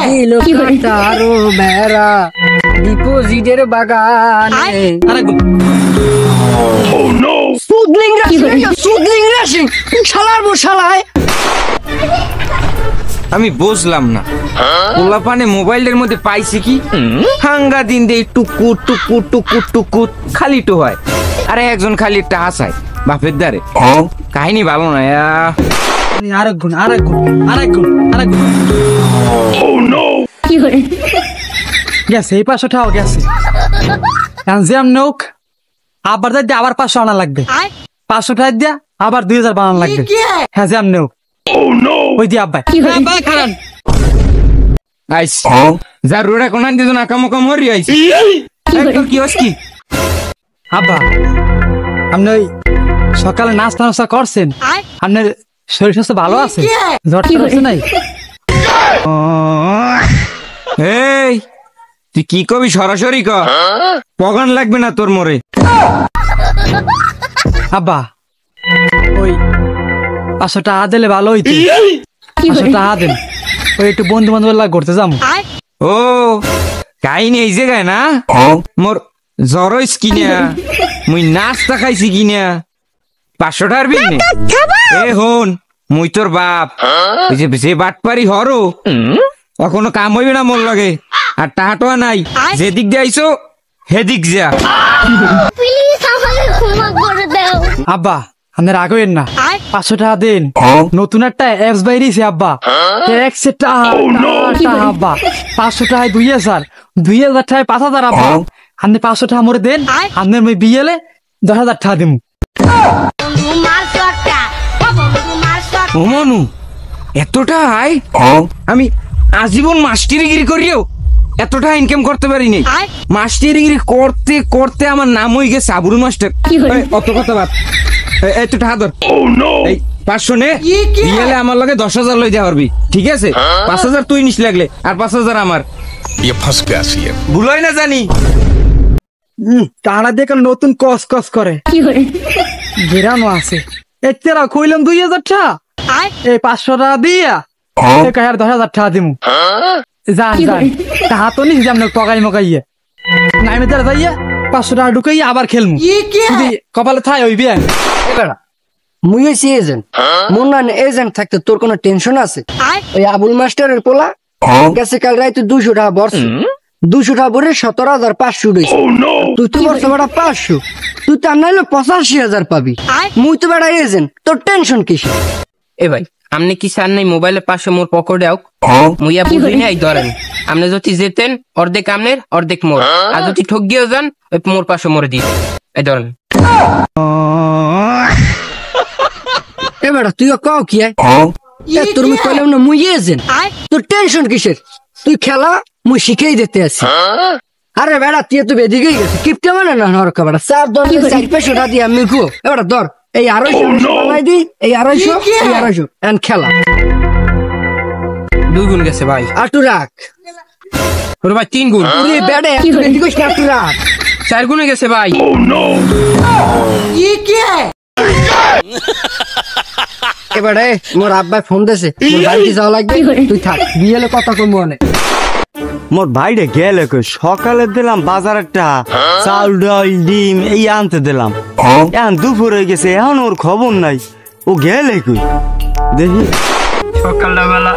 দিল কাটারো বেড়া ডিপোজিটের বাগানে আমি বুঝলাম না পোলাপানে মোবাইলের মধ্যে পাইছি কি হাঙ্গা দিন দিয়ে টুকুর টুকুর টুকুর টুকুর খালি তো হয় আরে একজন খালি একটা হাসায় বাপের দ্বারে কাহিনী ভালো না আরেক গুণ গেছে এই 500 টাকা গেছে জ্যাম নোক আবার যাই আবার 500 আনা লাগবে 500 টাকা দিয়া আবার 2000 বানানো লাগবে হ্যাঁ জ্যাম নোক ওই দি আব্বা খারান আইস জারুরা কোন আনতে না কাম কাম হরি আইস কি হস কি আব্বা আপনি ওই সকালে নাস্তা করছেন আপনার শরীর স্বাস্থ্য ভালো আছে জ্বর আছে নাই এই তুই কি কবি সরাসরি ক পগান লাগবে না তোর মোরে আব্বা ওই 500 টাকা দিলে ভালো হইতো 500 টাকা দেন ওই একটু বন্ধু বান্ধব ঘুরতে যাবো ও কাহিনী এই জায়গায় না মোর জ্বর হইস কিনা মুই নাস্তা খাইছি কিনা 500 টাকার বিল নে এ হন মুই তোর বাপ ওই যে বাটপারি হরো কখনো কাম হইবে না মোর লাগে আর টাকাটা নাই যেদিক দিয়ে আইসো হেদিক যা আব্বা আপনার আগের না 500 টাকা দেন নতুন একটা অ্যাপস বাইরেছে আব্বা আব্বা 500 টাকায় 2000 টাকায় 5000 আব্বা আপনি 500 টাকা মরে দেন আপনার মেয়ে বিয়েলে 10,000 টাকা দিম ও মনু এতটা আয় আমি আজীবন মাস্টারিগিরি করিও এতটা ইনকাম করতে পারিনি মাস্টারিগিরি করতে করতে আমার নাম হয়ে গেছে আবুল মাস্টার অত কথা বাদ এত টাকা ধর এই 500 নে বিয়েলে আমার লগে 10,000 লই যা পারবি ঠিক আছে 5,000 তুই নিস লাগলে আর 5,000 আমার ভুলই না জানি তারা দেখে নতুন কস করে গেরানো আছে এতেরা কইলাম 2,000 টাকা এই 500 টাকা দিয়া 10,000 টাকা দিমু জান টাকা তো নিস যেমন পকাই মকাইয়ে নাইমে তারা যাইয়া 500 টাকা ঢুকাইয়া আবার খেলমু যদি কপালে থাই হইবি এবারে মুই হইছি এজেন্ট মোর না এজেন্ট থাকতে তোর কোনো টেনশন আছে ওই আবুল মাস্টারের পোলা গেছে কাল রাইতে 200 টাকা বর্ষ 200 টাকা ভরে 17,500 হইছে তুই তো বর্ষ বেড়া 500 তুই তো নাইলে 85,000 পাবি মুই তো বেড়া এজেন্ট তোর টেনশন কিসে এ ভাই আপনি কি চান নাই মোবাইলে 500 মোর পকেটে আউক মুইয়া বুঝি নাই ধরেন আপনি যদি যেতেন অর্ধেক আমনের অর্ধেক মোর আর যদি ঠক গিয়েও যান ওই মোর 500 মোরে দিয়ে এই ধরেন এবারে তুই কও কি তোর মুই কইলাম না মুই এজেন্ট তোর টেনশন কিসের তুই খেলা মুই শিখেই দিতে আছি আরে বেড়া তুই তো বেদিকেই গেছে কিপটা মানে না নরকা বেড়া 4 টাকা দিয়ে আমি গো এবারে ধর এই 250 বানাই দি এই 250 এন্ড খেলা 2 গুণ গেছে ভাই আটু রাখ ওরে ভাই 3 গুণ ওরে বেড়া এদিকে আটু রাখ 4 গুণে গেছে ভাই এবারে মোর আব্বা ফোন দিয়েছে মোর বাড়িতে যাওয়া লাগবে তুই থাক বিয়েলে কথা কম মনে মোর ভাইরে গেলে কই সকালে দিলাম বাজারের টাকা চাল ডাল ডিম এই আনতে দিলাম এখন দুপুর হয়ে গেছে এখন ওর খবর নাই ও গেলে কই দেখি সকালবেলা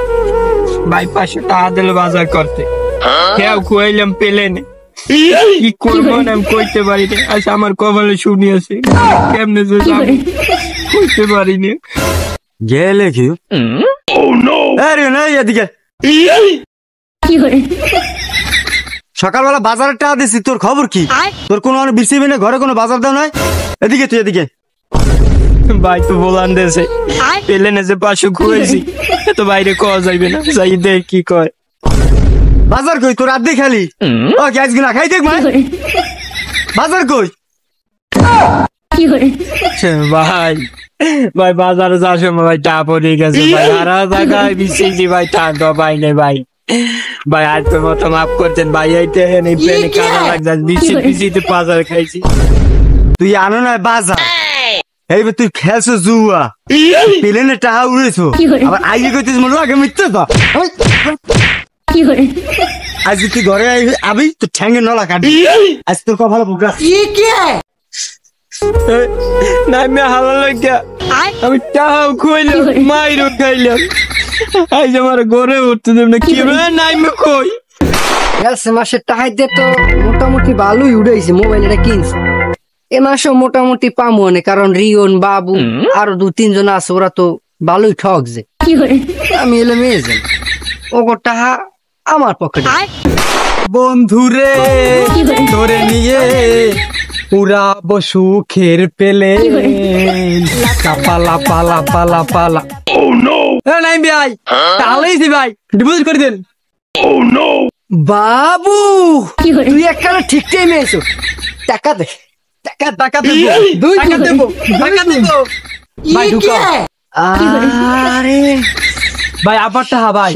ভাই 500 টাকা দিল বাজার করতে কেউ খুয়াইলাম পেলে নে কি করবো আমি কইতে পারি না আচ্ছা আমার কপালে শুনি আছে কেমনে যে যাবো কইতে পারি না গেলে কি আরে না এদিকে সকালবেলা বাজারের টাকা দিছি তোর খবর কি তোর কোনো বিসিবি না ঘরে কোনো বাজার দাও নাই এদিকে তুই এদিকে ভাই তো বলান দেছে পেলে না যে 500 খুয়াইছি তো বাইরে কওয়া যাইবে না যাই দেখ কি কয় বাজার কই তোর আদি খালি ও গ্যাস গুলা খাই দেখ ভাই বাজার কই ভাই ভাই বাজারে যাওয়ার সময় ভাই টা পড়ে গেছে ভাই সারা জায়গায় বিছিয়েছি ভাই টা তো পাই নাই ভাই ভাই আজ তো মতো মাফ করছেন ভাই এইটা এই প্লেনে কাদা লাগছে বিছিতে বাজার খাইছি তুই আনো না বাজার এইবার তুই খেলছো জুয়া প্লেনে টাকা উড়েছো আবার আইয়ে কইতেছ মনে আগে মিথ্যা তো আজ তুই ঘরে আবি তো ঠ্যাঙ্গে নলা কাটবি আজ তোর কপাল প্রোগ্রাম নামে হালা লাগিয়া আমি টাহাও খুইলাম মাইরও খাইলাম আজ আমার ঘরে উঠতে দেব না কি নাইমে কই গেছে মাসের টাকা দিয়ে তো মোটামুটি ভালোই উড়াইছে মোবাইলটা কিনছে এ মাসেও মোটামুটি পামু অনেক, কারণ রিয়ন বাবু আরো 2-3 জন আছে, ওরা তো ভালোই ঠকছে। আমি এলাম এজেন্ট, ওগো টাকা আমার পকেটে। বন্ধুরে ধরে নিয়ে পুরা সুখের পেলে পালা পালা পালা পালা। নাই ভাই তাহলেই ভাই ডিপোজিট করে দেন। বাবু তুই একখানা ঠিক টাইমে এসো, টাকা দে টাকা টাকা দেবো, টাকা দেবো টাকা দেবো ভাই ঢুকা। আরে ভাই আবার টাকা ভাই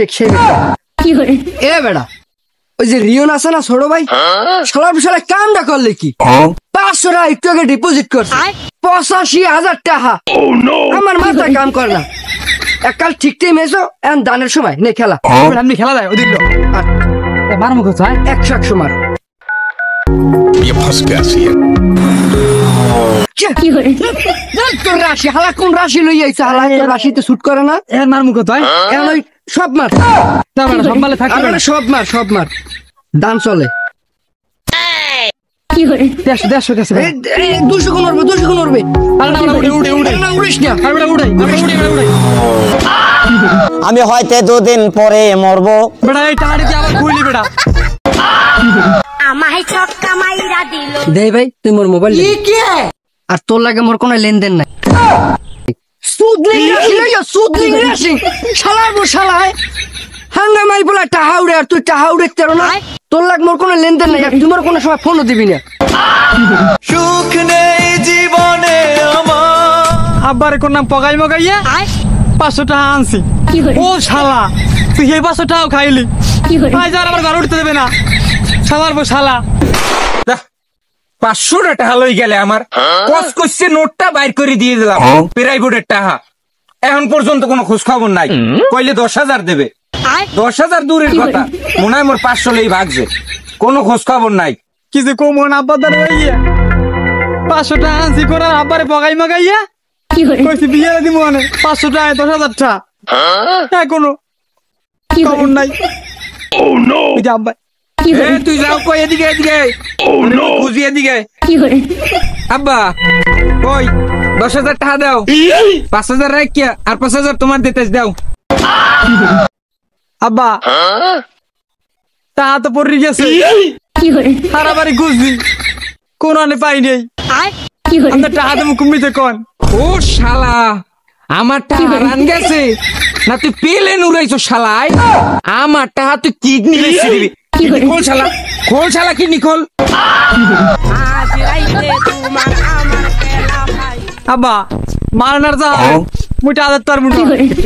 এ বেড়া ওই যে রিয়ন আছে না ছোট ভাই, শালা বিশালা কামটা করলে কি 500 টাকা একটু আগে ডিপোজিট করছে 85,000 টাকা। আমার মাথা কাম করে না। এককাল ঠিক টাইমে এসো, এখন দানের সময় নে খেলা। আপনি খেলা যায় ওদিন মার মুখ চাই 100 মার। ये फंस गया सी है। তোর রাশি হালা কোন রাশি লই আইছে? হালা তোর রাশিতে শুট করে না। এর মার মুখ চাই এখন ওই সব মার, না বেটা সব মালে থাকবে না। সব মার সব মার, দান চলে। 150 গেছে ভাই। 200 গুণ উড়বে 200 গুণ উড়বে। না উড়িস না। আমি হয়তো 2 দিন পরে মরবো। বেটা এই টাকা দিয়ে আবার খুইলি বেটা। আমায় ছক্কা মাইরা দিল। দেই ভাই তুই মোর মোবাইল দে। আর তোর লাগে মোর কোনো লেনদেন নাই। সুদলিং রাশি লইয়া সুদলিং রাশি শালার বো শালায় হাঙ্গামাই বলা টাকা উড়ে, আর তুই টাকা উড়ে তেরো না। তোর লাগ মোর কোনো লেনদেন নাই, আর তুই মোর কোনো সময় ফোনও দিবি না। সুখ নেই জীবনে আমার। আবার কোন নাম পগাই মগাইয়া 500 টাকা আনছি। ও শালা তুই এই 500 টাকাও খাইলি, ভাই যার আমার ঘর উঠতে দেবে না শালার বো শালা। 500 টাকা লই গেলে আমার কস করছে নোটটা বাইর করে দিয়ে দিলাম প্রাইভেটের টাকা। এখন পর্যন্ত কোনো খোঁজ খবর নাই। কইলে 10,000 দেবে, 10,000 দূরের কথা, মনে হয় মোর 500 লই ভাগছে, কোনো খোঁজ খবর নাই। কি যে কমন আব্বার দ্বারা হইয়া 500 টাকা আনছি করার আব্বারে পগাই মগাইয়া কইছি বিয়ে দিব মানে 500 টাকা 10,000 টাকা এখনো খবর নাই। ওই যে আব্বা তুই যাও কই এদিকে এদিকে খুঁজি এদিকে। আব্বা কই 10,000 টাকা দাও, 5,000 রাখিয়া আর 5,000 তোমার দিতে দাও। আব্বা টাকা তো পড়ে গেছে, সারা বাড়ি খুঁজছি কোন আনে পাই নেই। আমরা টাকা দেবো কুমিতে কোন? ও শালা আমার টাকা রান গেছে না, তুই পেলেন উড়াইছো শালায়। আমার টাকা তুই কিডনি বেশি দিবি। খোল শালা, খোল শালা কিডনি খোল। আব্বা মারনার যা মুই টাকা দিতে পারবো না,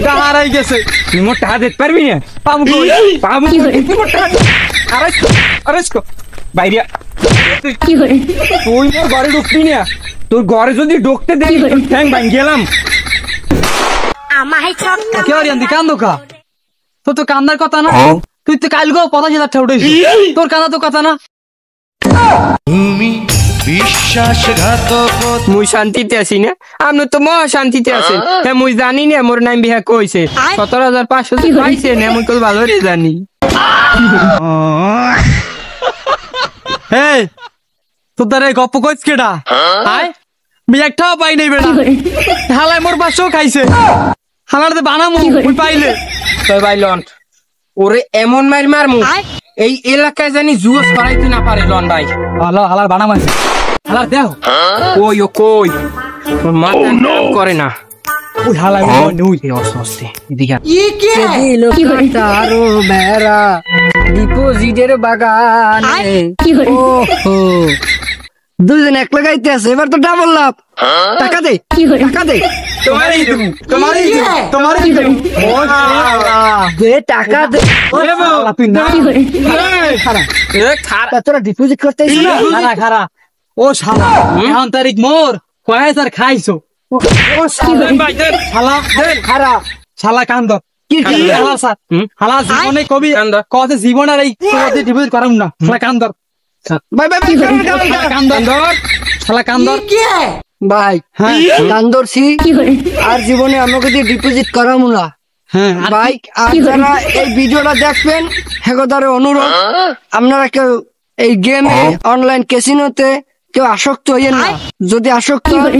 টাকা হারাই গেছে। তুই মোর টাকা দিতে পারবি না? পাবো কই? পাবো তুই মোর টাকা আরেস্ট বাইরে তুই মোর ঘরে ঢুকবি না। তোর ঘরে যদি ঢুকতে দেই তোর ঠ্যাং ভাঙ গেলাম। আমায় ছক্কা কে আর ইয়ান্দি কান্দো কা? তোর তো কান্দার কথা না, তুই তো কাল গো 50,000 টাকা উঠাইছিস, তোর কান্দা তো কথা না। মুই শান্তিতে আছি না, আপনি তো মহা শান্তিতে আছেন। হ্যাঁ মুই জানি না মোর নাম বিহা কইছে 17,500 পাইছে না, মুই কত ভালো রে জানি। এই তোর দ্বারা গপ্প কইছ কেডা? আয় বিয়ে একটাও পাই নাই বেটা, হালাই মোর 500 খাইছে। হালার বানামু মুই পাইলে তোর ভাই লন ওরে এমন মার মারমু এই এলাকায় জানি জুস করাইতে না পারে। লন ভাই হালা হালার বানামু, হালার দেও কই ও কই তোর মাথা কাম করে না। ওই হালাই মুই অস্তে এদিকে দিল কাটারো বেড়া ডিপোজিটের বাগানে। ওহো দুজন এক লাগাইতে আছে, এবার তো ডাবল লাভ। টাকা দে টাকা দে তোমারই দেবো তোমারই দেবো তোমারই দেবো। ও শালা দে টাকা দে। দেবো তুই না খারাপ এ খারাপ তোরা ডিপোজিট করতে আইছিস না? খারা খারা। ও শালা এখন তারিখ মোর কয় হাজার খাইছো। ও শালা শালা খারাপ শালা কান্দ কি খেলা? হালা স্যার হালা জীবনে কবি কান্দর। কতে জীবন আর এই ডিপোজিট করাম না শালা কান্দর ভাই ভাই কান্দর শালা কান্দর ভাই কান্দরছি আর জীবনে আমাকে দিয়ে ডিপোজিট করাবো না হ্যাঁ ভাই। আর যারা এই ভিডিওটা দেখবেন হেগোদারে অনুরোধ, আপনারা কেউ এই গেমে অনলাইন ক্যাসিনোতে কেউ আসক্ত হইয়েন না। যদি আসক্ত হন,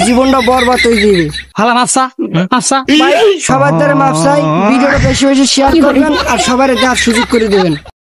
জীবনটা বরবাদ হয়ে যাবে। হালা মাপসা মাপসা ভাই সবার দ্বারা মাপ চাই, ভিডিওটা বেশি বেশি শেয়ার করবেন আর সবার দেখার সুযোগ করে দেবেন।